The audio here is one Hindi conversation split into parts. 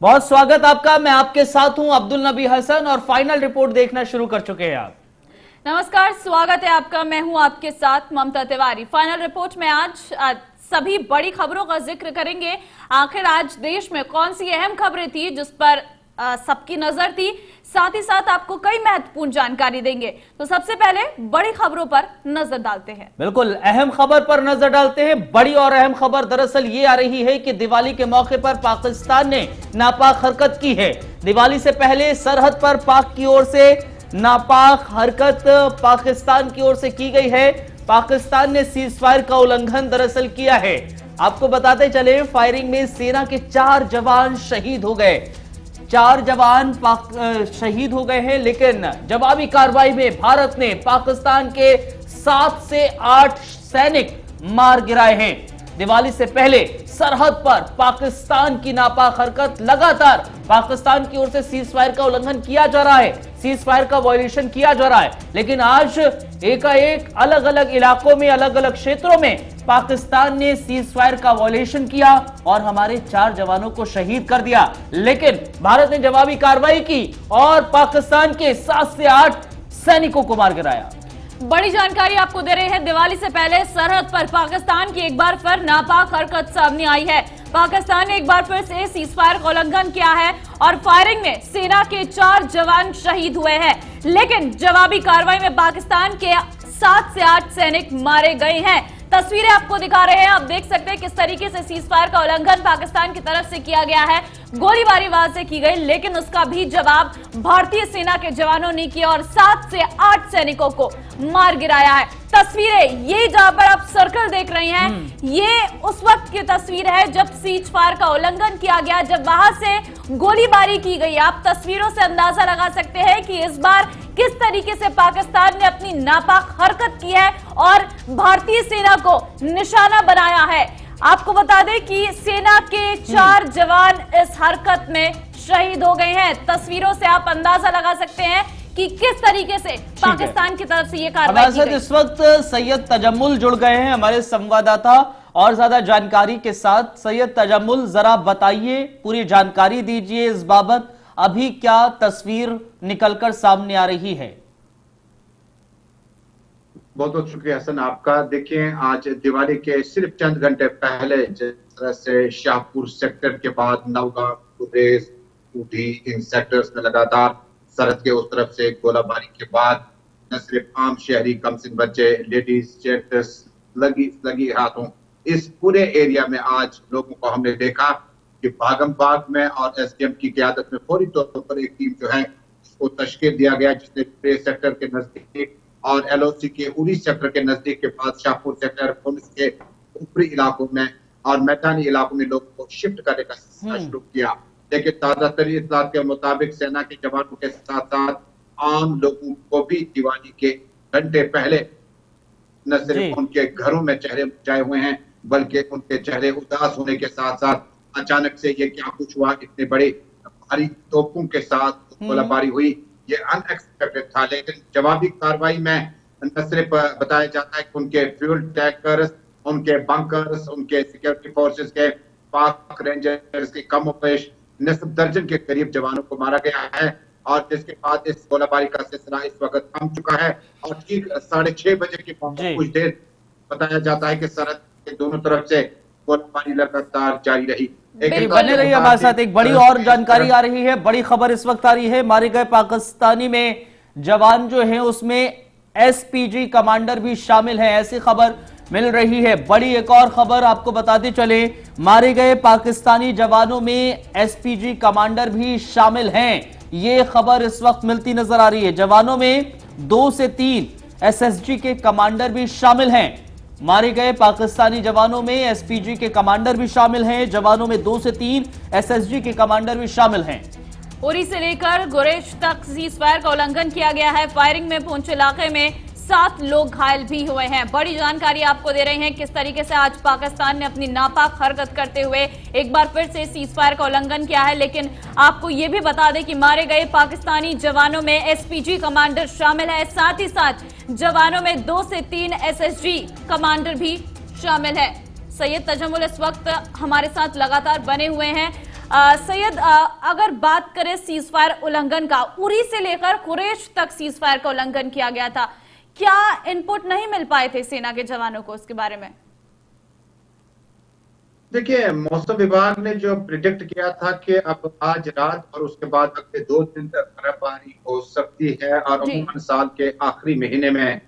बहुत स्वागत आपका। मैं आपके साथ हूं अब्दुल नबी हसन और फाइनल रिपोर्ट देखना शुरू कर चुके हैं आप। नमस्कार, स्वागत है आपका। मैं हूं आपके साथ ममता तिवारी। फाइनल रिपोर्ट में आज सभी बड़ी खबरों का जिक्र करेंगे। आखिर आज देश में कौन सी अहम खबरें थी जिस पर सबकी नजर थी, साथ ही साथ आपको कई महत्वपूर्ण जानकारी देंगे। तो सबसे पहले बड़ी खबरों पर नजर डालते हैं। बिल्कुल, अहम खबर पर नजर डालते हैं। बड़ी और अहम खबर दरअसल ये आ रही है कि दिवाली के मौके पर पाकिस्तान ने नापाक हरकत की है। दिवाली से पहले सरहद पर पाक की ओर से नापाक हरकत पाकिस्तान की ओर से की गई है। पाकिस्तान ने सीज फायर का उल्लंघन दरअसल किया है। आपको बताते चले, फायरिंग में सेना के 4 जवान शहीद हो गए। 4 जवान शहीद हो गए हैं, लेकिन जवाबी कार्रवाई में भारत ने पाकिस्तान के 7 से 8 सैनिक मार गिराए हैं। दिवाली से पहले सरहद पर पाकिस्तान की नापाक हरकत, लगातार पाकिस्तान की ओर से सीज फायर का उल्लंघन किया जा रहा है, सीज फायर का वायलेशन किया जा रहा है। लेकिन आज एकाएक अलग अलग इलाकों में, अलग अलग क्षेत्रों में पाकिस्तान ने सीज फायर का वायलेशन किया और हमारे 4 जवानों को शहीद कर दिया। लेकिन भारत ने जवाबी कार्रवाई की और पाकिस्तान के 7 से 8 सैनिकों को मार गिराया। बड़ी जानकारी आपको दे रहे हैं। दिवाली से पहले सरहद पर पाकिस्तान की एक बार फिर नापाक हरकत सामने आई है। पाकिस्तान ने एक बार फिर से सीज फायर का उल्लंघन किया है और फायरिंग में सेना के 4 जवान शहीद हुए हैं। लेकिन जवाबी कार्रवाई में पाकिस्तान के 7 से 8 सैनिक मारे गए हैं। तस्वीरें आपको दिखा रहे हैं। आप देख सकते हैं किस तरीके से सीज फायर का उल्लंघन पाकिस्तान की तरफ से किया गया है। गोलीबारी वहां से की गई, लेकिन उसका भी जवाब भारतीय सेना के जवानों ने किया और 7 से 8 सैनिकों को मार गिराया है। तस्वीरें ये जहां पर आप सर्कल देख रहे हैं, ये उस वक्त की तस्वीर है जब सीज फायर का उल्लंघन किया गया, जब वहां से गोलीबारी की गई। आप तस्वीरों से अंदाजा लगा सकते हैं कि इस बार किस तरीके से पाकिस्तान ने अपनी नापाक हरकत की है और भारतीय सेना को निशाना बनाया है। आपको बता दें कि सेना के 4 जवान इस हरकत में शहीद हो गए हैं। तस्वीरों से आप अंदाजा लगा सकते हैं कि किस तरीके से पाकिस्तान की तरफ से ये कार्रवाई की गई। इस वक्त सैयद तजम्मुल जुड़ गए हैं हमारे संवाददाता और ज्यादा जानकारी के साथ। सैयद तजम्मुल, जरा बताइए, पूरी जानकारी दीजिए इस बाबत। अभी क्या तस्वीर निकलकर सामने आ रही है? बहुत बहुत शुक्रिया हसन आपका। देखिए, आज दिवाली के सिर्फ चंद घंटे पहले जिस तरह से शाहपुर सेक्टर के बाद नवगांव, गुरेज, ऊटी, इन सेक्टर्स में लगातार सरहद के उस तरफ से गोलाबारी के बाद न सिर्फ आम शहरी, कमसिन बच्चे, लेडीज, जेंट्स, लगी हाथों, इस पूरे एरिया में आज लोगों को हमने देखा कि भागम भाग में और एसडीएम की क़यादत में फौरी तौर पर एक टीम जो है उसको तश्कील दिया गया, जिसने पूरे सेक्टर के नजदीक और एलओसी के उरी सेक्टर के नजदीक के बाद शाहपुर सेक्टर, पुलिस के ऊपरी इलाकों में और मैदानी इलाकों में लोगों को शिफ्ट करने का सिलसिला शुरू किया। लेकिन ताजा तरीन इत्तलात के मुताबिक सेना के जवानों के साथ साथ आम लोगों को भी दिवाली के घंटे पहले न सिर्फ उनके घरों में चेहरे मुरझाए हुए हैं, बल्कि उनके चेहरे उदास होने के साथ साथ अचानक से ये क्या कुछ हुआ, इतने बड़े भारी तोपों के साथ गोलाबारी हुई, ये अनएक्सपेक्टेड था। लेकिन जवाबी कार्रवाई में न सिर्फ बताया जाता है कि उनके फ्यूल टैंकर्स, उनके बंकर्स, उनके सिक्योरिटी फोर्सेस के, पाक रेंजर्स के कमोपेश निस्फ दर्जन के करीब जवानों को मारा गया है और जिसके बाद इस गोलाबारी का सिलसिला इस वक्त थम चुका है और ठीक 6:30 बजे की कुछ देर बताया जाता है कि सरहद के दोनों तरफ से गोलाबारी लगातार जारी रही। बने रहिए हमारे साथ। एक बड़ी और जानकारी आ रही है, बड़ी खबर इस वक्त आ रही है। मारे गए पाकिस्तानी में जवान जो है उसमें एसपीजी कमांडर भी शामिल है, ऐसी खबर मिल रही है। बड़ी एक और खबर आपको बताते चले, मारे गए पाकिस्तानी जवानों में एसपीजी कमांडर भी शामिल हैं, ये खबर इस वक्त मिलती नजर आ रही है। जवानों में 2 से 3 एसएसजी के कमांडर भी शामिल हैं। मारे गए पाकिस्तानी जवानों में एसपीजी के कमांडर भी शामिल हैं। जवानों में 2 से 3 एसएसजी के कमांडर भी शामिल हैं। उरी से लेकर गुरेज तक सीज फायर का उल्लंघन किया गया है। फायरिंग में पुंछ इलाके में 7 लोग घायल भी हुए हैं। बड़ी जानकारी आपको दे रहे हैं किस तरीके से आज पाकिस्तान ने अपनी नापाक हरकत करते हुए एक बार फिर से सीज फायर का उल्लंघन किया है। लेकिन आपको ये भी बता दें कि मारे गए पाकिस्तानी जवानों में एसपीजी कमांडर शामिल है, साथ ही साथ जवानों में 2 से 3 एसएसजी कमांडर भी शामिल है। सैयद तजम्मुल इस वक्त हमारे साथ लगातार बने हुए हैं। सैयद, अगर बात करें सीज फायर उल्लंघन का, उरी से लेकर कुरैश तक सीज फायर का उल्लंघन किया गया था, क्या इनपुट नहीं मिल पाए थे सेना के जवानों को उसके बारे में? देखिए, मौसम विभाग ने जो प्रिडिक्ट किया था कि अब आज रात और उसके बाद अगले 2 दिन तक बर्फबारी हो सकती है, और अमूमन साल के आखिरी महीने में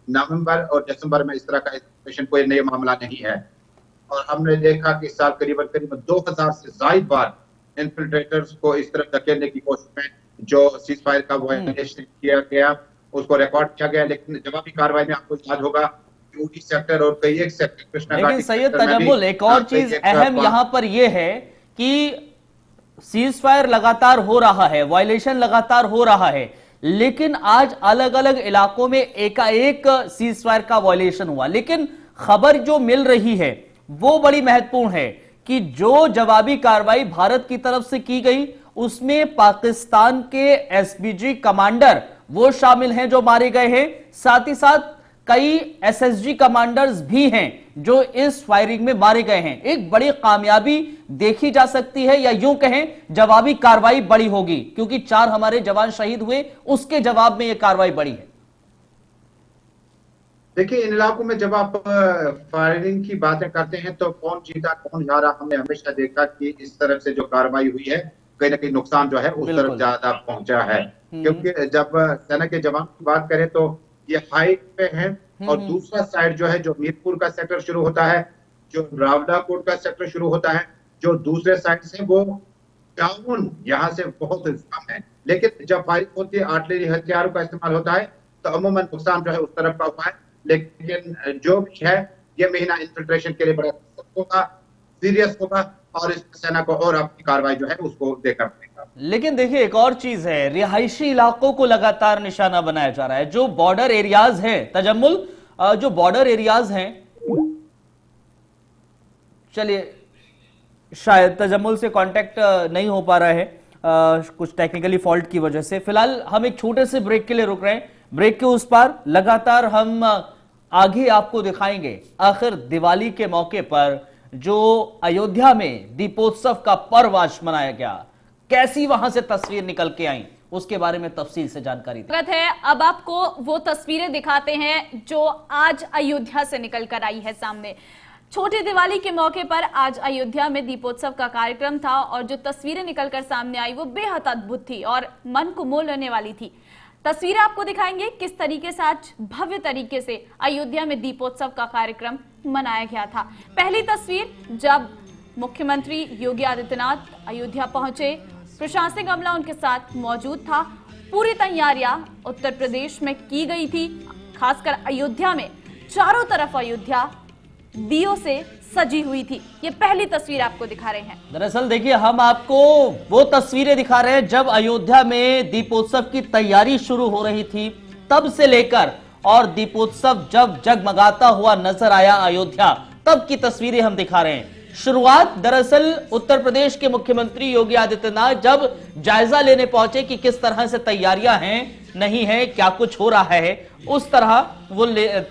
नवंबर और दिसंबर में इस तरह का सिचुएशन कोई नया मामला नहीं है। और हमने देखा कि इस साल करीबन 2000 से ज्यादा बार इन्फिल्ट्रेटर्स को इस तरफ धकेलने की कोशिश में जो सीज फायर का वायलेशन किया गया उसको रिकॉर्ड किया गया, लेकिन जवाबी कार्रवाई में आपको याद होगा यूटी सेक्टर और कई एक सेक्टर कृष्णा घाटी। लेकिन सैयद तजम्मुल, एक और चीज अहम यहां पर यह है कि सीज फायर लगातार हो रहा है, वायलेशन लगातार हो रहा है, लेकिन आज अलग अलग इलाकों में एकाएक सीज फायर का वायलेशन हुआ। लेकिन खबर जो मिल रही है वो बड़ी महत्वपूर्ण है कि जो जवाबी कार्रवाई भारत की तरफ से की गई उसमें पाकिस्तान के एसपीजी कमांडर वो शामिल हैं जो मारे गए हैं, साथ ही साथ कई एसएसजी कमांडर्स भी हैं जो इस फायरिंग में मारे गए हैं। एक बड़ी कामयाबी देखी जा सकती है, या यूं कहें जवाबी कार्रवाई बड़ी होगी, क्योंकि 4 हमारे जवान शहीद हुए, उसके जवाब में यह कार्रवाई बड़ी है। देखिए, इन इलाकों में जब आप फायरिंग की बातें करते हैं तो कौन जीता कौन हारा, हमने हमेशा देखा कि इस तरफ से जो कार्रवाई हुई है कहीं ना कहीं नुकसान जो है उस तरफ ज्यादा पहुंचा है। क्योंकि जब सेना के जवान की बात करें तो ये हाइट पे है, और दूसरा साइड जो है, जो मीरपुर का सेक्टर शुरू होता है, जो रावलाकोट का सेक्टर शुरू होता है, जो दूसरे साइड से वो टाउन यहाँ से बहुत कम है। लेकिन जब फायरिंग होती है, आर्टिलरी हथियारों का इस्तेमाल होता है, तो अमूमन नुकसान जो है उस तरफ का हुआ है। लेकिन जो भी है, ये महीना इन्फिल्ट्रेशन के लिए बड़ा होगा, सीरियस होगा, और इस सेना को और अपनी कार्रवाई जो है उसको देखना पड़ेगा। लेकिन देखिए, एक और चीज है, रिहायशी इलाकों को लगातार निशाना बनाया जा रहा है। जो बॉर्डर एरियाज हैं तजम्मुल, जो बॉर्डर एरियाज हैं, चलिए शायद तजम्मुल से कांटेक्ट नहीं हो पा रहा है कुछ टेक्निकली फॉल्ट की वजह से। फिलहाल हम एक छोटे से ब्रेक के लिए रुक रहे हैं, ब्रेक के उस पार लगातार हम आगे आपको दिखाएंगे आखिर दिवाली के मौके पर जो अयोध्या में दीपोत्सव का पर्व आज मनाया गया, कैसी वहां से तस्वीर निकल के आई, उसके बारे में तफसील से जानकारी है। अब आपको वो तस्वीरें दिखाते हैं जो आज अयोध्या से निकल कर आई है सामने। छोटी दिवाली के मौके पर आज अयोध्या में दीपोत्सव का कार्यक्रम था, और जो तस्वीरें निकलकर सामने आई वो बेहद अद्भुत थी और मन को मोह लेने वाली थी। तस्वीरें आपको दिखाएंगे किस तरीके से आज भव्य तरीके से अयोध्या में दीपोत्सव का कार्यक्रम मनाया गया था। पहली तस्वीर, जब मुख्यमंत्री योगी आदित्यनाथ अयोध्या पहुंचे, प्रशासनिक अमला उनके साथ मौजूद था। पूरी तैयारियां उत्तर प्रदेश में की गई थी, खासकर अयोध्या में चारों तरफ अयोध्या दियों से सजी हुई थी। ये पहली तस्वीर आपको दिखा रहे हैं। दरअसल देखिए, हम आपको वो तस्वीरें दिखा रहे हैं जब अयोध्या में दीपोत्सव की तैयारी शुरू हो रही थी, तब से लेकर और दीपोत्सव जब जगमगाता हुआ नजर आया अयोध्या, तब की तस्वीरें हम दिखा रहे हैं। शुरुआत दरअसल उत्तर प्रदेश के मुख्यमंत्री योगी आदित्यनाथ जब जायजा लेने पहुंचे कि किस तरह से तैयारियां हैं, नहीं है, क्या कुछ हो रहा है, उस तरह वो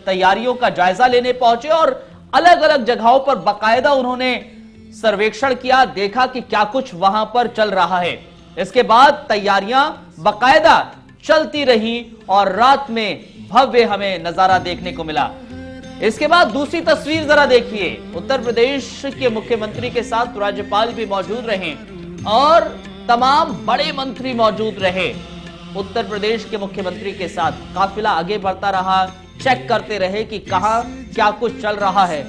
तैयारियों का जायजा लेने पहुंचे और अलग अलग जगहों पर बाकायदा उन्होंने सर्वेक्षण किया, देखा कि क्या कुछ वहां पर चल रहा है। इसके बाद तैयारियां बाकायदा चलती रही और रात में भव्य हमें नजारा देखने को मिला। इसके बाद दूसरी तस्वीर जरा देखिए, उत्तर प्रदेश के मुख्यमंत्री के साथ राज्यपाल भी मौजूद रहे और तमाम बड़े मंत्री मौजूद रहे। उत्तर प्रदेश के मुख्यमंत्री के साथ काफिला आगे बढ़ता रहा, चेक करते रहे कि कहां क्या कुछ चल रहा है,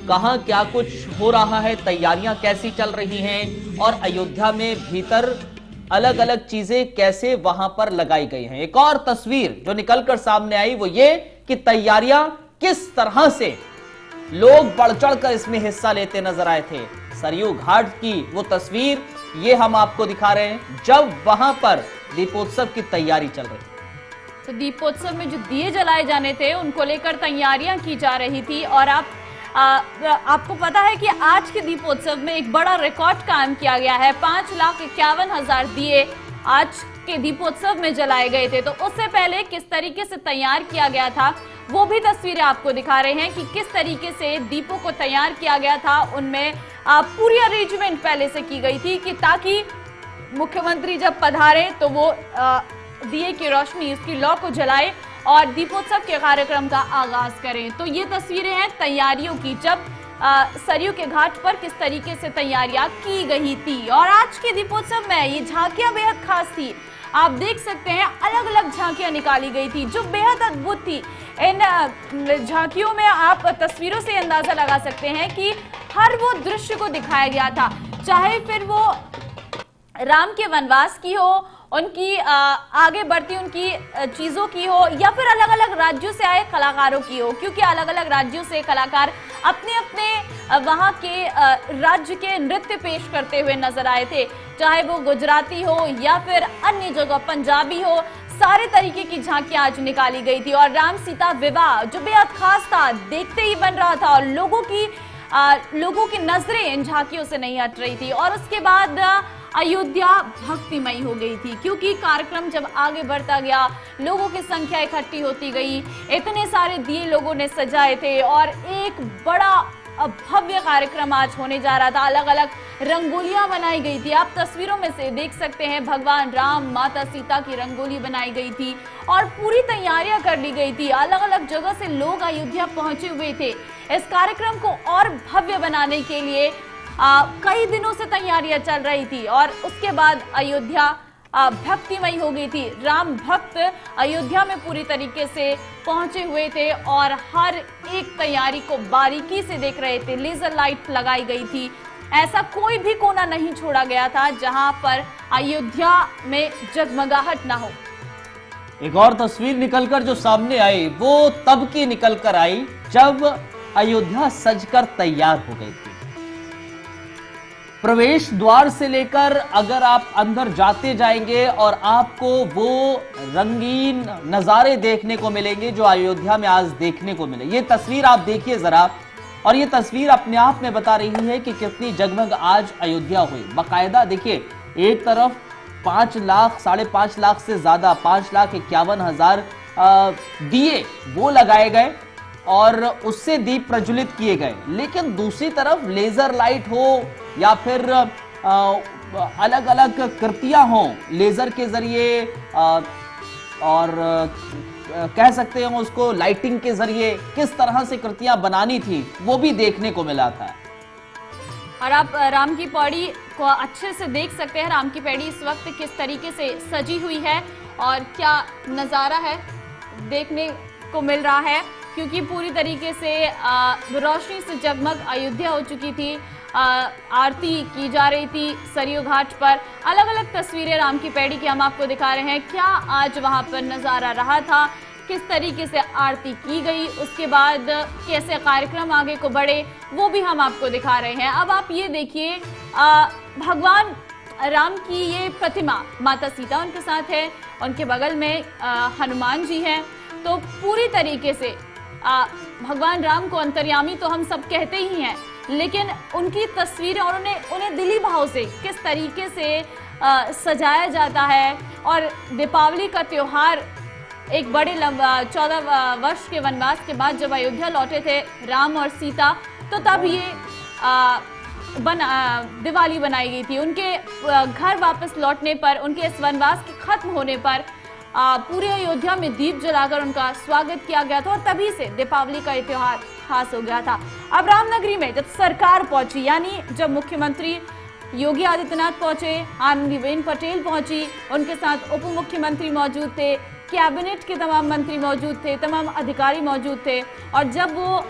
कहां क्या कुछ हो रहा है, तैयारियां कैसी चल रही हैं और अयोध्या में भीतर अलग अलग चीजें कैसे वहां पर लगाई गई हैं। एक और तस्वीर जो निकलकर सामने आई वो ये कि तैयारियां किस तरह से लोग बढ़ चढ़ कर इसमें हिस्सा लेते नजर आए थे। सरयू घाट की वो तस्वीर ये हम आपको दिखा रहे हैं जब वहां पर दीपोत्सव की तैयारी चल रही थी। तो दीपोत्सव में जो दिए जलाए जाने थे उनको लेकर तैयारियां की जा रही थी, और आपको पता है कि आज के दीपोत्सव में एक बड़ा रिकॉर्ड कायम किया गया है। 5,51,000 दिए आज के दीपोत्सव में जलाए गए थे। तो उससे पहले किस तरीके से तैयार किया गया था वो भी तस्वीरें आपको दिखा रहे हैं कि किस तरीके से दीपों को तैयार किया गया था। उनमें पूरी अरेंजमेंट पहले से की गई थी कि ताकि मुख्यमंत्री जब पधारे तो वो दिए की रोशनी, उसकी लौ को जलाए और दीपोत्सव के कार्यक्रम का आगाज करें। तो ये तस्वीरें हैं तैयारियों की, जब सरयू के घाट पर किस तरीके से तैयारियां की गई थी। और आज के दीपोत्सव में ये झांकियां बेहद खास थी। आप देख सकते हैं अलग अलग झांकियां निकाली गई थी जो बेहद अद्भुत थी। इन झांकियों में आप तस्वीरों से अंदाजा लगा सकते हैं कि हर वो दृश्य को दिखाया गया था, चाहे फिर वो राम के वनवास की हो, उनकी आगे बढ़ती उनकी चीजों की हो, या फिर अलग अलग राज्यों से आए कलाकारों की हो, क्योंकि अलग अलग राज्यों से कलाकार अपने अपने वहां के राज्य के नृत्य पेश करते हुए नजर आए थे, चाहे वो गुजराती हो या फिर अन्य जगह पंजाबी हो। सारे तरीके की झांकियां आज निकाली गई थी और राम सीता विवाह जो बेहद खास था, देखते ही बन रहा था और लोगों की नजरें इन झांकियों से नहीं हट रही थी। और उसके बाद अयोध्या भक्तिमयी हो गई थी, क्योंकि कार्यक्रम जब आगे बढ़ता गया, लोगों की संख्या इकट्ठी होती गई, इतने सारे दिए लोगों ने सजाए थे और एक बड़ा भव्य कार्यक्रम आज होने जा रहा था। अलग अलग रंगोलियां बनाई गई थी, आप तस्वीरों में से देख सकते हैं। भगवान राम, माता सीता की रंगोली बनाई गई थी और पूरी तैयारियां कर ली गई थी। अलग अलग जगह से लोग अयोध्या पहुंचे हुए थे। इस कार्यक्रम को और भव्य बनाने के लिए कई दिनों से तैयारियां चल रही थी और उसके बाद अयोध्या भक्तिमयी हो गई थी। राम भक्त अयोध्या में पूरी तरीके से पहुंचे हुए थे और हर एक तैयारी को बारीकी से देख रहे थे। लेजर लाइट लगाई गई थी, ऐसा कोई भी कोना नहीं छोड़ा गया था जहां पर अयोध्या में जगमगाहट ना हो। एक और तस्वीर निकलकर जो सामने आई वो तब की निकलकर आई जब अयोध्या सजकर तैयार हो गई थी। प्रवेश द्वार से लेकर अगर आप अंदर जाते जाएंगे और आपको वो रंगीन नजारे देखने को मिलेंगे जो अयोध्या में आज देखने को मिले। ये तस्वीर आप देखिए जरा, और ये तस्वीर अपने आप में बता रही है कि कितनी जगमग आज अयोध्या हुई। बाकायदा देखिए, एक तरफ 5 लाख 5.5 लाख से ज्यादा 5,51,000 दिए वो लगाए गए और उससे दीप प्रज्वलित किए गए, लेकिन दूसरी तरफ लेजर लाइट हो या फिर अलग अलग कृतियां हों लेजर के जरिए और कह सकते हैं उसको लाइटिंग के जरिए, किस तरह से कृतियां बनानी थी वो भी देखने को मिला था। और आप राम की पौड़ी को अच्छे से देख सकते हैं। राम की पौड़ी इस वक्त किस तरीके से सजी हुई है और क्या नज़ारा है देखने को मिल रहा है, क्योंकि पूरी तरीके से रोशनी से जगमग अयोध्या हो चुकी थी। आरती की जा रही थी सरयू घाट पर। अलग अलग तस्वीरें राम की पैड़ी की हम आपको दिखा रहे हैं। क्या आज वहां पर नजारा रहा था, किस तरीके से आरती की गई, उसके बाद कैसे कार्यक्रम आगे को बढ़े, वो भी हम आपको दिखा रहे हैं। अब आप ये देखिए, भगवान राम की ये प्रतिमा, माता सीता उनके साथ है, उनके बगल में हनुमान जी हैं। तो पूरी तरीके से भगवान राम को अंतर्यामी तो हम सब कहते ही हैं, लेकिन उनकी तस्वीरें और उन्हें दिली भाव से किस तरीके से सजाया जाता है। और दीपावली का त्योहार एक बड़े 14 वर्ष के वनवास के बाद जब अयोध्या लौटे थे राम और सीता, तो तब ये दिवाली बनाई गई थी। उनके घर वापस लौटने पर, उनके इस वनवास के खत्म होने पर पूरे अयोध्या में दीप जलाकर उनका स्वागत किया गया था और तभी से दीपावली का ये त्योहार खास हो गया था। अब रामनगरी में जब सरकार पहुंची, यानी जब मुख्यमंत्री योगी आदित्यनाथ पहुंचे, आनंदीबेन पटेल पहुंची, उनके साथ उप मुख्यमंत्री मौजूद थे, कैबिनेट के तमाम मंत्री मौजूद थे, तमाम अधिकारी मौजूद थे। और जब वो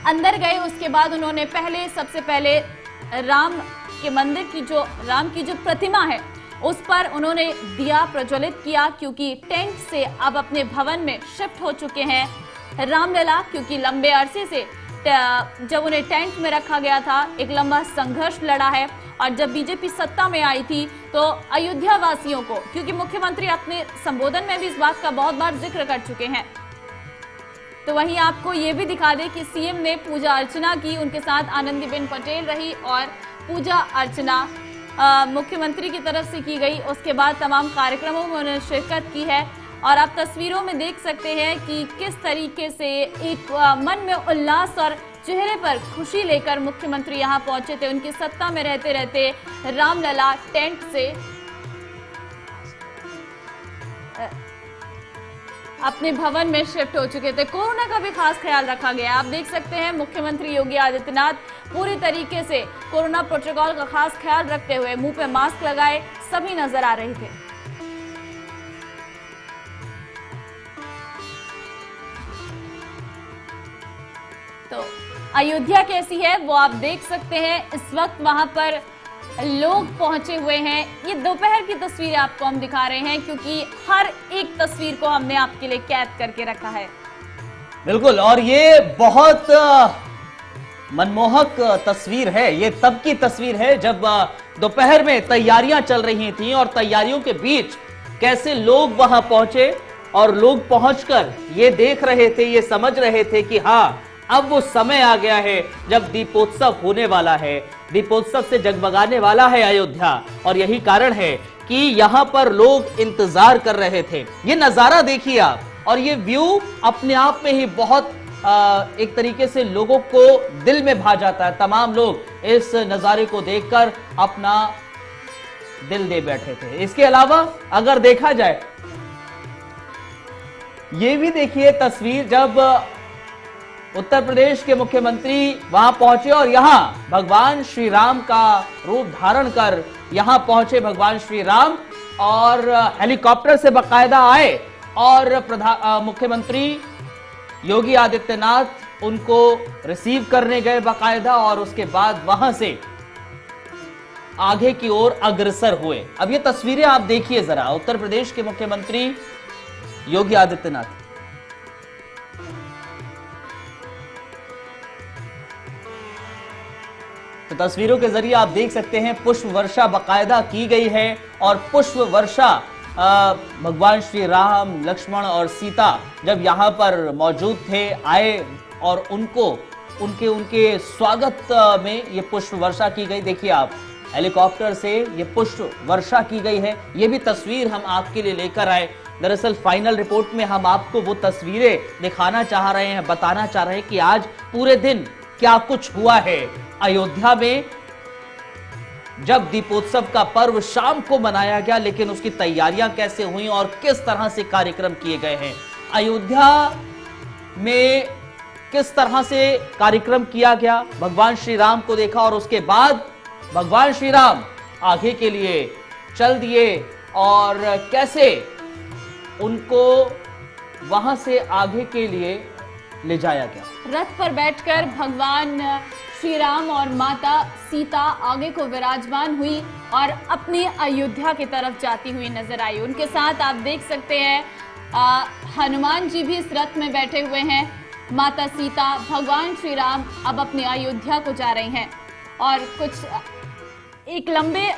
अंदर गए, उसके बाद उन्होंने सबसे पहले राम के मंदिर की राम की जो प्रतिमा है उस पर उन्होंने दिया प्रज्वलित किया, क्योंकि टेंट से अब अपने भवन में शिफ्ट हो चुके हैं रामलला, क्योंकि लंबे अरसे से जब उन्हें टेंट में रखा गया था, एक लंबा संघर्ष लड़ा है। और जब बीजेपी सत्ता में आई थी तो अयोध्या वासियों को, क्योंकि मुख्यमंत्री अपने संबोधन में भी इस बात का बहुत बार जिक्र कर चुके हैं, तो वहीं आपको ये भी दिखा दें कि सीएम ने पूजा अर्चना की, उनके साथ आनंदीबेन पटेल रही और पूजा अर्चना मुख्यमंत्री की तरफ से की गई। उसके बाद तमाम कार्यक्रमों में उन्होंने शिरकत की है और आप तस्वीरों में देख सकते हैं कि किस तरीके से एक मन में उल्लास और चेहरे पर खुशी लेकर मुख्यमंत्री यहां पहुंचे थे। उनकी सत्ता में रहते रहते रामलला टेंट से अपने भवन में शिफ्ट हो चुके थे। कोरोना का भी खास ख्याल रखा गया। आप देख सकते हैं मुख्यमंत्री योगी आदित्यनाथ पूरी तरीके से कोरोना प्रोटोकॉल का खास ख्याल रखते हुए मुंह पे मास्क लगाए सभी नजर आ रहे थे। तो अयोध्या कैसी है वो आप देख सकते हैं। इस वक्त वहां पर लोग पहुंचे हुए हैं। ये दोपहर की तस्वीरें आपको हम दिखा रहे हैं क्योंकि हर एक तस्वीर को हमने आपके लिए कैद करके रखा है। बिल्कुल, और ये बहुत मनमोहक तस्वीर है। ये तब की तस्वीर है जब दोपहर में तैयारियां चल रही थीं और तैयारियों के बीच कैसे लोग वहां पहुंचे और लोग पहुंचकर ये देख रहे थे, ये समझ रहे थे कि हाँ, अब वो समय आ गया है जब दीपोत्सव होने वाला है, दीपोत्सव से जगमगाने वाला है अयोध्या। और यही कारण है कि यहां पर लोग इंतजार कर रहे थे। ये नजारा देखिए आप, और ये व्यू अपने आप में ही बहुत एक तरीके से लोगों को दिल में भा जाता है। तमाम लोग इस नजारे को देखकर अपना दिल दे बैठे थे। इसके अलावा अगर देखा जाए, ये भी देखिए तस्वीर जब उत्तर प्रदेश के मुख्यमंत्री वहां पहुंचे और यहां भगवान श्री राम का रूप धारण कर यहां पहुंचे भगवान श्री राम, और हेलीकॉप्टर से बकायदा आए और मुख्यमंत्री योगी आदित्यनाथ उनको रिसीव करने गए बकायदा, और उसके बाद वहां से आगे की ओर अग्रसर हुए। अब ये तस्वीरें आप देखिए जरा, उत्तर प्रदेश के मुख्यमंत्री योगी आदित्यनाथ। तो तस्वीरों के जरिए आप देख सकते हैं पुष्प वर्षा बकायदा की गई है, और पुष्प वर्षा भगवान श्री राम, लक्ष्मण और सीता जब यहां पर मौजूद थे आए, और उनके स्वागत में ये पुष्प वर्षा की गई। देखिए आप, हेलीकॉप्टर से ये पुष्प वर्षा की गई है। ये भी तस्वीर हम आपके लिए लेकर आए। दरअसल फाइनल रिपोर्ट में हम आपको वो तस्वीरें दिखाना चाह रहे हैं, बताना चाह रहे हैं कि आज पूरे दिन क्या कुछ हुआ है अयोध्या में। जब दीपोत्सव का पर्व शाम को मनाया गया, लेकिन उसकी तैयारियां कैसे हुई और किस तरह से कार्यक्रम किए गए हैं, अयोध्या में किस तरह से कार्यक्रम किया गया, भगवान श्री राम को देखा और उसके बाद भगवान श्री राम आगे के लिए चल दिए, और कैसे उनको वहां से आगे के लिए ले जाया गया। रथ पर बैठकर भगवान श्री राम और माता सीता आगे को विराजमान हुई और अपनी अयोध्या की तरफ जाती हुई नजर आई। उनके साथ आप देख सकते हैं हनुमान जी भी इस रथ में बैठे हुए हैं। माता सीता, भगवान श्री राम अब अपनी अयोध्या को जा रही हैं, और कुछ एक लंबे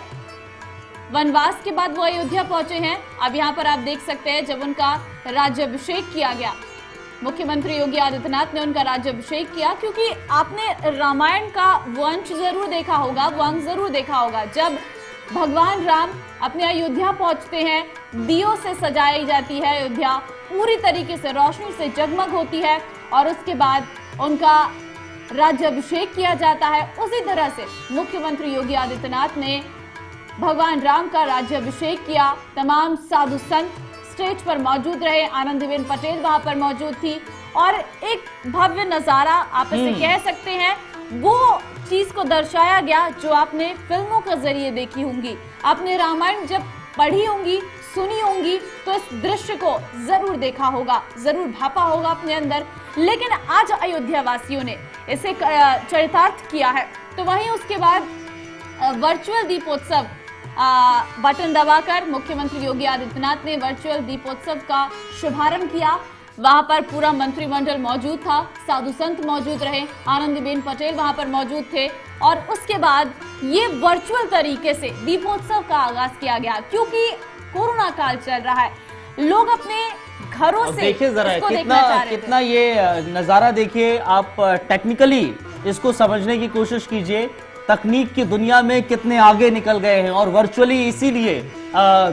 वनवास के बाद वो अयोध्या पहुंचे हैं। अब यहाँ पर आप देख सकते हैं जब उनका राज्याभिषेक किया गया, मुख्यमंत्री योगी आदित्यनाथ ने उनका राज्याभिषेक किया, क्योंकि आपने रामायण का वो अंश जरूर देखा होगा, वो अंश जरूर देखा होगा जब भगवान राम अपने अयोध्या पहुंचते हैं, दियों से सजाई जाती है अयोध्या, पूरी तरीके से रोशनी से जगमग होती है, और उसके बाद उनका राज्याभिषेक किया जाता है। उसी तरह से मुख्यमंत्री योगी आदित्यनाथ ने भगवान राम का राज्याभिषेक किया। तमाम साधु संत स्टेज पर मौजूद रहे, आनंदीबेन पटेल वहां पर मौजूद थी, और एक भव्य नजारा आप इसे कह सकते हैं, वो चीज को दर्शाया गया जो आपने फिल्मों के जरिए देखी होंगी। आपने रामायण जब पढ़ी होंगी, सुनी होंगी, तो इस दृश्य को जरूर देखा होगा, जरूर भापा होगा अपने अंदर। लेकिन आज अयोध्या वासियों ने इसे चरितार्थ किया है। तो वहीं उसके बाद वर्चुअल दीपोत्सव बटन दबाकर मुख्यमंत्री योगी आदित्यनाथ ने वर्चुअल दीपोत्सव का शुभारंभ किया। वहां पर पूरा मंत्रिमंडल मौजूद था, साधु संत मौजूद रहे, आनंदीबेन पटेल वहां पर मौजूद थे, और उसके बाद ये वर्चुअल तरीके से दीपोत्सव का आगाज किया गया। क्योंकि कोरोना काल चल रहा है, लोग अपने घरों से देखिए जरा इसको देखना चाह रहे थे। कितना ये नजारा देखिए आप, टेक्निकली इसको समझने की कोशिश कीजिए। तकनीक की दुनिया में कितने आगे निकल गए हैं, और वर्चुअली इसीलिए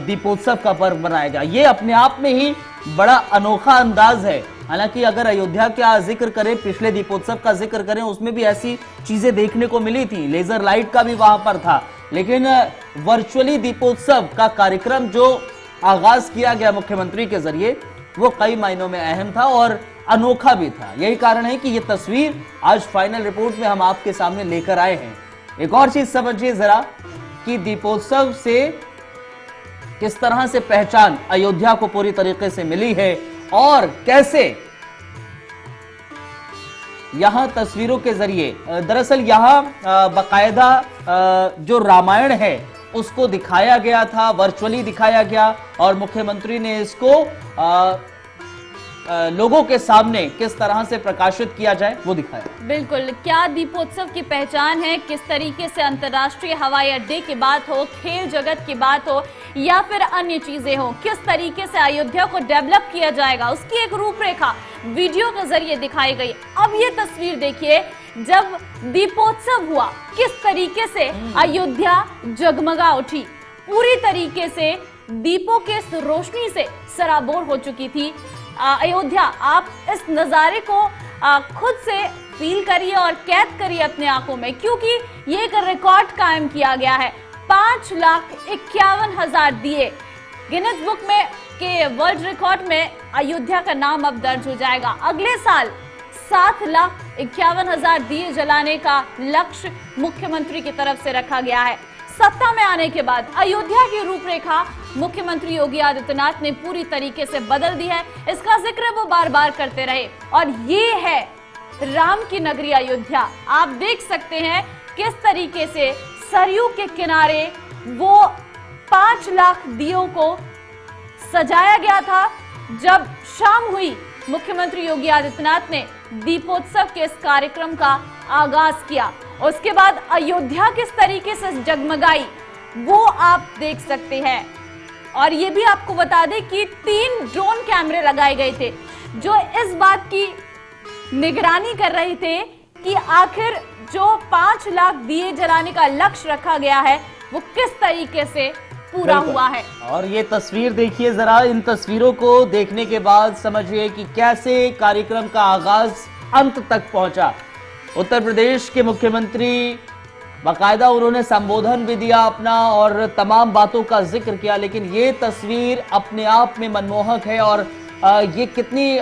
दीपोत्सव का पर्व मनाया गया। ये अपने आप में ही बड़ा अनोखा अंदाज है। हालांकि अगर अयोध्या का जिक्र करें, पिछले दीपोत्सव का जिक्र करें, उसमें भी ऐसी चीजें देखने को मिली थी, लेजर लाइट का भी वहां पर था, लेकिन वर्चुअली दीपोत्सव का कार्यक्रम जो आगाज किया गया मुख्यमंत्री के जरिए वो कई मायनों में अहम था और अनोखा भी था। यही कारण है कि ये तस्वीर आज फाइनल रिपोर्ट में हम आपके सामने लेकर आए हैं। एक और चीज समझिए जरा कि दीपोत्सव से किस तरह से पहचान अयोध्या को पूरी तरीके से मिली है और कैसे यहां तस्वीरों के जरिए, दरअसल यहां बाकायदा जो रामायण है उसको दिखाया गया था, वर्चुअली दिखाया गया और मुख्यमंत्री ने इसको लोगों के सामने किस तरह से प्रकाशित किया जाए वो दिखाया। बिल्कुल, क्या दीपोत्सव की पहचान है, किस तरीके से अंतर्राष्ट्रीय हवाई अड्डे की बात हो, खेल जगत की बात हो या फिर अन्य चीजें हो, किस तरीके से अयोध्या को डेवलप किया जाएगा, उसकी एक रूपरेखा वीडियो के जरिए दिखाई गई। अब ये तस्वीर देखिए, जब दीपोत्सव हुआ किस तरीके से अयोध्या जगमगा उठी, पूरी तरीके से दीपों के रोशनी से सराबोर हो चुकी थी अयोध्या। आप इस नजारे को खुद से फील करिए और कैद करिए अपने आंखों में, क्योंकि ये एक रिकॉर्ड कायम किया गया है। 5,51,000 दिए गिनीज बुक में के वर्ल्ड रिकॉर्ड में अयोध्या का नाम अब दर्ज हो जाएगा। अगले साल 7,51,000 दिए जलाने का लक्ष्य मुख्यमंत्री की तरफ से रखा गया है। सत्ता में आने के बाद अयोध्या की रूपरेखा मुख्यमंत्री योगी आदित्यनाथ ने पूरी तरीके से बदल दी है। इसका जिक्र वो बार बार करते रहे और ये है राम की नगरी अयोध्या। आप देख सकते हैं किस तरीके से सरयू के किनारे वो 5 लाख दियों को सजाया गया था। जब शाम हुई, मुख्यमंत्री योगी आदित्यनाथ ने दीपोत्सव के इस कार्यक्रम का आगाज किया। उसके बाद अयोध्या किस तरीके से जगमगाई वो आप देख सकते हैं। और ये भी आपको बता दें कि 3 ड्रोन कैमरे लगाए गए थे जो इस बात की निगरानी कर रहे थे कि आखिर जो 5 लाख दिए जलाने का लक्ष्य रखा गया है वो किस तरीके से पूरा हुआ है। और ये तस्वीर देखिए जरा, इन तस्वीरों को देखने के बाद समझिए कि कैसे कार्यक्रम का आगाज अंत तक पहुंचा। उत्तर प्रदेश के मुख्यमंत्री बाकायदा उन्होंने संबोधन भी दिया अपना और तमाम बातों का जिक्र किया, लेकिन ये तस्वीर अपने आप में मनमोहक है और ये कितनी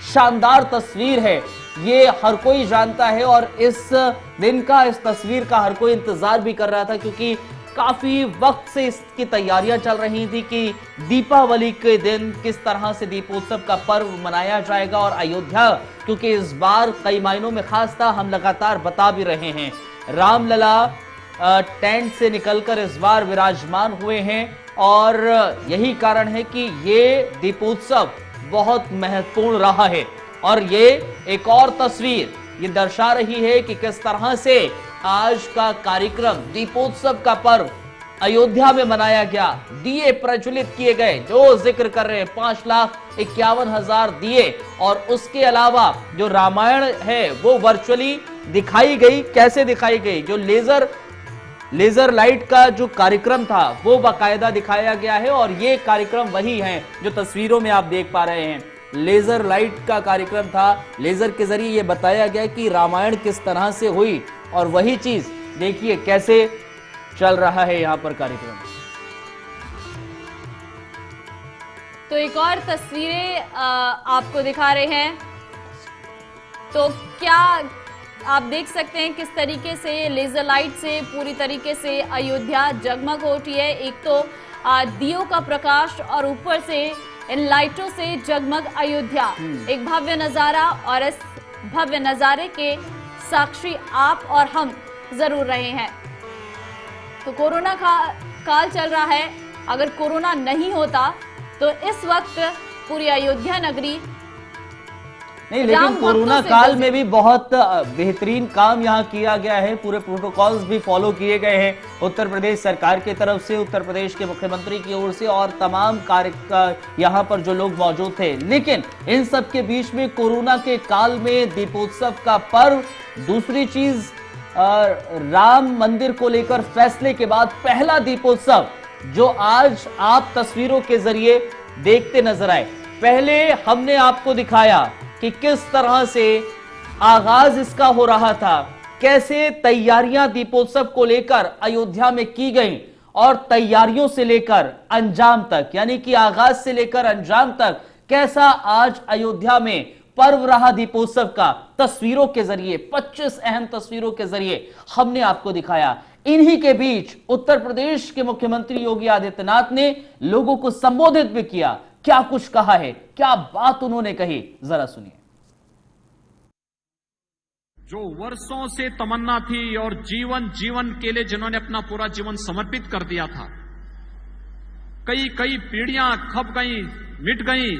शानदार तस्वीर है ये हर कोई जानता है। और इस दिन का, इस तस्वीर का हर कोई इंतजार भी कर रहा था, क्योंकि काफी वक्त से इसकी तैयारियां चल रही थी कि दीपावली के दिन किस तरह से दीपोत्सव का पर्व मनाया जाएगा। और अयोध्या क्योंकि इस बार कई मायनों में खास था, हम लगातार बता भी रहे हैं, रामलला टेंट से निकलकर इस बार विराजमान हुए हैं और यही कारण है कि ये दीपोत्सव बहुत महत्वपूर्ण रहा है। और ये एक और तस्वीर ये दर्शा रही है कि किस तरह से आज का कार्यक्रम, दीपोत्सव का पर्व अयोध्या में मनाया गया। दिए प्रज्वलित किए गए, जो जिक्र कर रहे हैं 5,51,000 दिए, और उसके अलावा जो रामायण है वो वर्चुअली दिखाई गई। कैसे दिखाई गई? जो लेजर लाइट का जो कार्यक्रम था वो बाकायदा दिखाया गया है और ये कार्यक्रम वही है जो तस्वीरों में आप देख पा रहे हैं। लेजर लाइट का कार्यक्रम था, लेजर के जरिए ये बताया गया कि रामायण किस तरह से हुई और वही चीज देखिए कैसे चल रहा है यहाँ पर कार्यक्रम। तो एक और तस्वीरें आपको दिखा रहे हैं, तो क्या आप देख सकते हैं किस तरीके से लेजर लाइट से पूरी तरीके से अयोध्या जगमग हो उठी है। एक तो दियों का प्रकाश और ऊपर से इन लाइटों से जगमग अयोध्या, एक भव्य नजारा, और इस भव्य नजारे के साक्षी आप और हम जरूर रहे हैं। तो कोरोना का काल चल रहा है, अगर कोरोना नहीं होता तो इस वक्त पूरी अयोध्या नगरी नहीं, लेकिन कोरोना काल में भी बहुत बेहतरीन काम यहाँ किया गया है। पूरे प्रोटोकॉल्स भी फॉलो किए गए हैं उत्तर प्रदेश सरकार की तरफ से, उत्तर प्रदेश के मुख्यमंत्री की ओर से और तमाम कार्य यहाँ पर जो लोग मौजूद थे। लेकिन इन सब के बीच में कोरोना के काल में दीपोत्सव का पर्व, दूसरी चीज राम मंदिर को लेकर फैसले के बाद पहला दीपोत्सव जो आज आप तस्वीरों के जरिए देखते नजर आए, पहले हमने आपको दिखाया कि किस तरह से आगाज इसका हो रहा था, कैसे तैयारियां दीपोत्सव को लेकर अयोध्या में की गई और तैयारियों से लेकर अंजाम तक, यानी कि आगाज से लेकर अंजाम तक कैसा आज अयोध्या में पर्व रहा दीपोत्सव का, तस्वीरों के जरिए 25 अहम तस्वीरों के जरिए हमने आपको दिखाया। इन्हीं के बीच उत्तर प्रदेश के मुख्यमंत्री योगी आदित्यनाथ ने लोगों को संबोधित भी किया। क्या कुछ कहा है, क्या बात उन्होंने कही, जरा सुनिए। जो वर्षों से तमन्ना थी और जीवन के लिए जिन्होंने अपना पूरा जीवन समर्पित कर दिया था, कई पीढ़ियां खप गई, मिट गई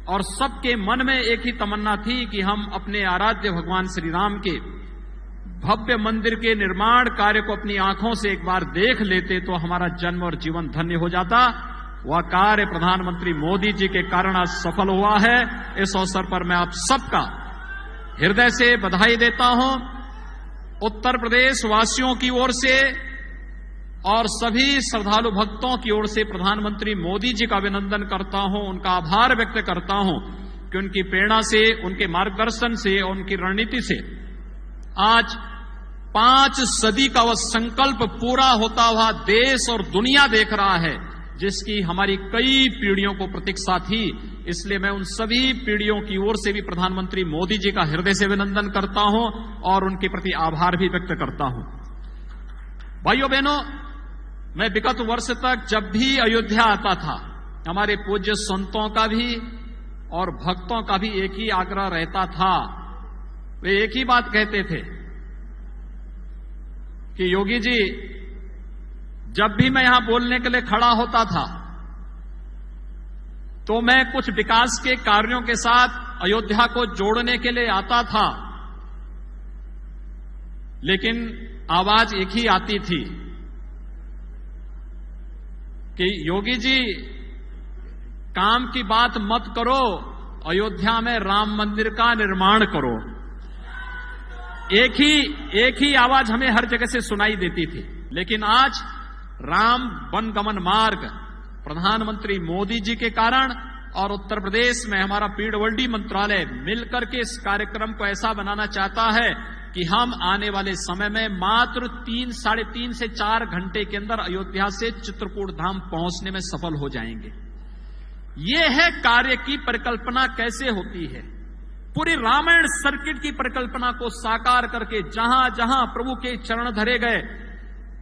और सबके मन में एक ही तमन्ना थी कि हम अपने आराध्य भगवान श्री राम के भव्य मंदिर के निर्माण कार्य को अपनी आंखों से एक बार देख लेते तो हमारा जन्म और जीवन धन्य हो जाता। वह कार्य प्रधानमंत्री मोदी जी के कारण आज सफल हुआ है। इस अवसर पर मैं आप सबका हृदय से बधाई देता हूं। उत्तर प्रदेश वासियों की ओर से और सभी श्रद्धालु भक्तों की ओर से प्रधानमंत्री मोदी जी का अभिनंदन करता हूं, उनका आभार व्यक्त करता हूं कि उनकी प्रेरणा से, उनके मार्गदर्शन से और उनकी रणनीति से आज 5 सदी का वह संकल्प पूरा होता हुआ देश और दुनिया देख रहा है, जिसकी हमारी कई पीढ़ियों को प्रतीक्षा थी। इसलिए मैं उन सभी पीढ़ियों की ओर से भी प्रधानमंत्री मोदी जी का हृदय से अभिनंदन करता हूं और उनके प्रति आभार भी व्यक्त करता हूं। भाइयों बहनों, मैं विगत वर्ष तक जब भी अयोध्या आता था, हमारे पूज्य संतों का भी और भक्तों का भी एक ही आग्रह रहता था। वे एक ही बात कहते थे कि योगी जी, जब भी मैं यहां बोलने के लिए खड़ा होता था तो मैं कुछ विकास के कार्यों के साथ अयोध्या को जोड़ने के लिए आता था, लेकिन आवाज एक ही आती थी कि योगी जी, काम की बात मत करो, अयोध्या में राम मंदिर का निर्माण करो। एक ही आवाज हमें हर जगह से सुनाई देती थी। लेकिन आज राम वनगमन मार्ग प्रधानमंत्री मोदी जी के कारण और उत्तर प्रदेश में हमारा पीडब्ल्यूडी मंत्रालय मिलकर के इस कार्यक्रम को ऐसा बनाना चाहता है कि हम आने वाले समय में मात्र 3-3.5 से 4 घंटे के अंदर अयोध्या से चित्रकूट धाम पहुंचने में सफल हो जाएंगे। ये है कार्य की परिकल्पना कैसे होती है। पूरी रामायण सर्किट की परिकल्पना को साकार करके जहां जहां प्रभु के चरण धरे गए,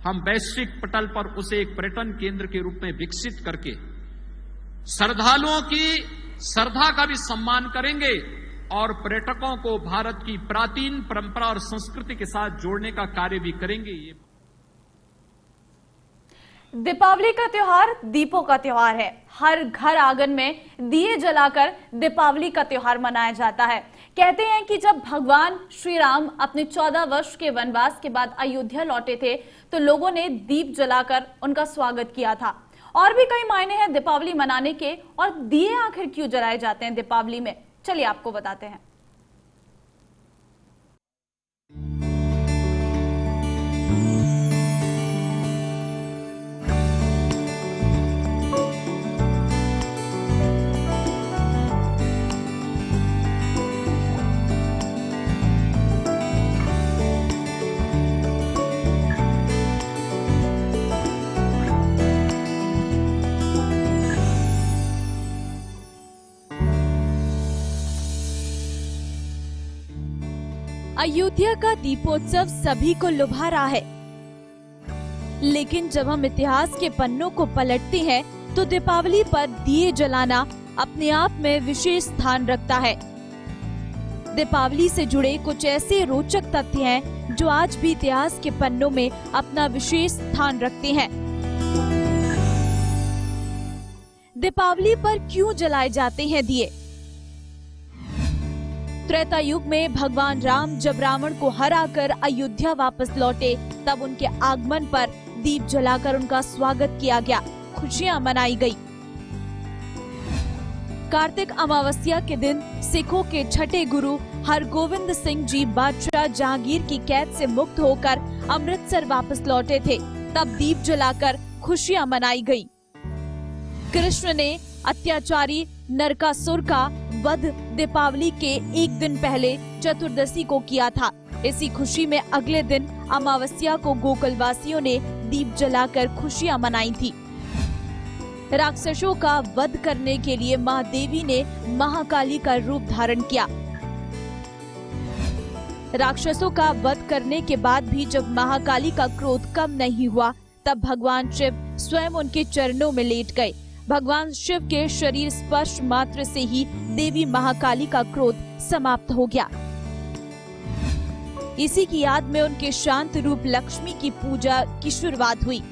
हम वैश्विक पटल पर उसे एक पर्यटन केंद्र के रूप में विकसित करके श्रद्धालुओं की श्रद्धा का भी सम्मान करेंगे और पर्यटकों को भारत की प्राचीन परंपरा और संस्कृति के साथ जोड़ने का कार्य भी करेंगे। ये दीपावली का त्योहार दीपों का त्योहार है। हर घर आंगन में दिए जलाकर दीपावली का त्योहार मनाया जाता है। कहते हैं कि जब भगवान श्री राम अपने 14 वर्ष के वनवास के बाद अयोध्या लौटे थे तो लोगों ने दीप जलाकर उनका स्वागत किया था। और भी कई मायने हैं दीपावली मनाने के, और दिए आखिर क्यों जलाए जाते हैं दीपावली में, चलिए आपको बताते हैं। अयोध्या का दीपोत्सव सभी को लुभा रहा है, लेकिन जब हम इतिहास के पन्नों को पलटते हैं तो दीपावली पर दिए जलाना अपने आप में विशेष स्थान रखता है। दीपावली से जुड़े कुछ ऐसे रोचक तथ्य हैं जो आज भी इतिहास के पन्नों में अपना विशेष स्थान रखते हैं। दीपावली पर क्यों जलाए जाते हैं दिए? त्रेता युग में भगवान राम जब रावण को हराकर अयोध्या वापस लौटे, तब उनके आगमन पर दीप जलाकर उनका स्वागत किया गया, खुशियां मनाई गई। कार्तिक अमावस्या के दिन सिखों के छठे गुरु हरगोविंद सिंह जी बादशाह जहांगीर की कैद से मुक्त होकर अमृतसर वापस लौटे थे, तब दीप जलाकर खुशियां मनाई गई। कृष्ण ने अत्याचारी नरकासुर का वध दीपावली के एक दिन पहले चतुर्दशी को किया था। इसी खुशी में अगले दिन अमावस्या को गोकुलवासियों ने दीप जलाकर खुशियां मनाई थी। राक्षसों का वध करने के लिए महादेवी ने महाकाली का रूप धारण किया। राक्षसों का वध करने के बाद भी जब महाकाली का क्रोध कम नहीं हुआ, तब भगवान शिव स्वयं उनके चरणों में लेट गए। भगवान शिव के शरीर स्पर्श मात्र से ही देवी महाकाली का क्रोध समाप्त हो गया। इसी की याद में उनके शांत रूप लक्ष्मी की पूजा की शुरुआत हुई।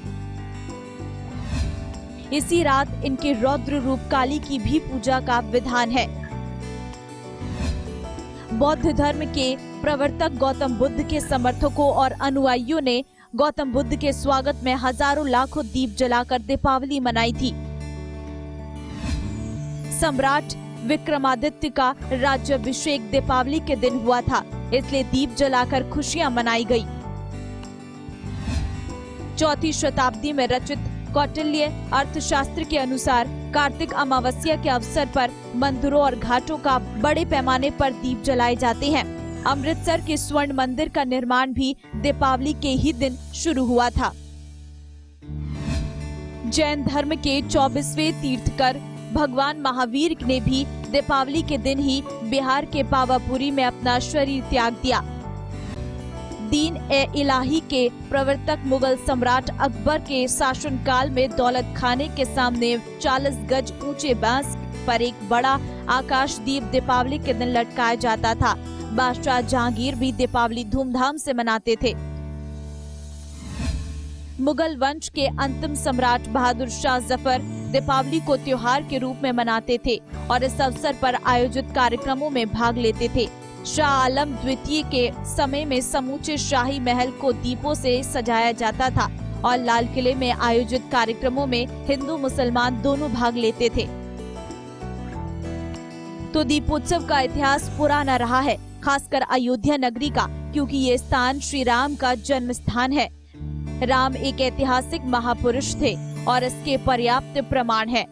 इसी रात इनके रौद्र रूप काली की भी पूजा का विधान है। बौद्ध धर्म के प्रवर्तक गौतम बुद्ध के समर्थकों और अनुयायियों ने गौतम बुद्ध के स्वागत में हजारों लाखों दीप जलाकर दीपावली मनाई थी। सम्राट विक्रमादित्य का राज्याभिषेक दीपावली के दिन हुआ था, इसलिए दीप जलाकर खुशियां मनाई गई। 4वीं शताब्दी में रचित कौटिल्य अर्थशास्त्र के अनुसार कार्तिक अमावस्या के अवसर पर मंदिरों और घाटों का बड़े पैमाने पर दीप जलाए जाते हैं। अमृतसर के स्वर्ण मंदिर का निर्माण भी दीपावली के ही दिन शुरू हुआ था। जैन धर्म के 24वें तीर्थकर भगवान महावीर ने भी दीपावली के दिन ही बिहार के पावापुरी में अपना शरीर त्याग दिया। दीन-ए-इलाही के प्रवर्तक मुगल सम्राट अकबर के शासनकाल में दौलत खाने के सामने 40 गज ऊंचे बांस पर एक बड़ा आकाशदीप दीपावली के दिन लटकाया जाता था। बादशाह जहांगीर भी दीपावली धूमधाम से मनाते थे। मुगल वंश के अंतिम सम्राट बहादुर शाह जफर दीपावली को त्योहार के रूप में मनाते थे और इस अवसर पर आयोजित कार्यक्रमों में भाग लेते थे। शाह आलम द्वितीय के समय में समूचे शाही महल को दीपों से सजाया जाता था और लाल किले में आयोजित कार्यक्रमों में हिंदू मुसलमान दोनों भाग लेते थे। तो दीपोत्सव का इतिहास पुराना रहा है, खासकर अयोध्या नगरी का, क्योंकि ये स्थान श्री राम का जन्म स्थान है। राम एक ऐतिहासिक महापुरुष थे और इसके पर्याप्त प्रमाण है।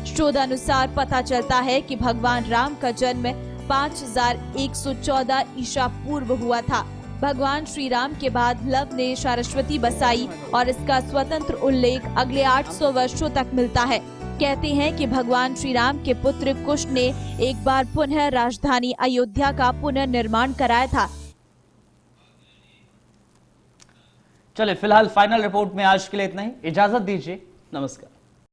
शोधानुसार पता चलता है कि भगवान राम का जन्म 5114 ईसा पूर्व हुआ था। भगवान श्री राम के बाद लव ने सरस्वती बसाई और इसका स्वतंत्र उल्लेख अगले 800 वर्षों तक मिलता है। कहते हैं कि भगवान श्री राम के पुत्र कुश ने एक बार पुनः राजधानी अयोध्या का पुनर्निर्माण कराया था। चले फिलहाल फाइनल रिपोर्ट में आज के लिए इतना ही। इजाजत दीजिए, नमस्कार।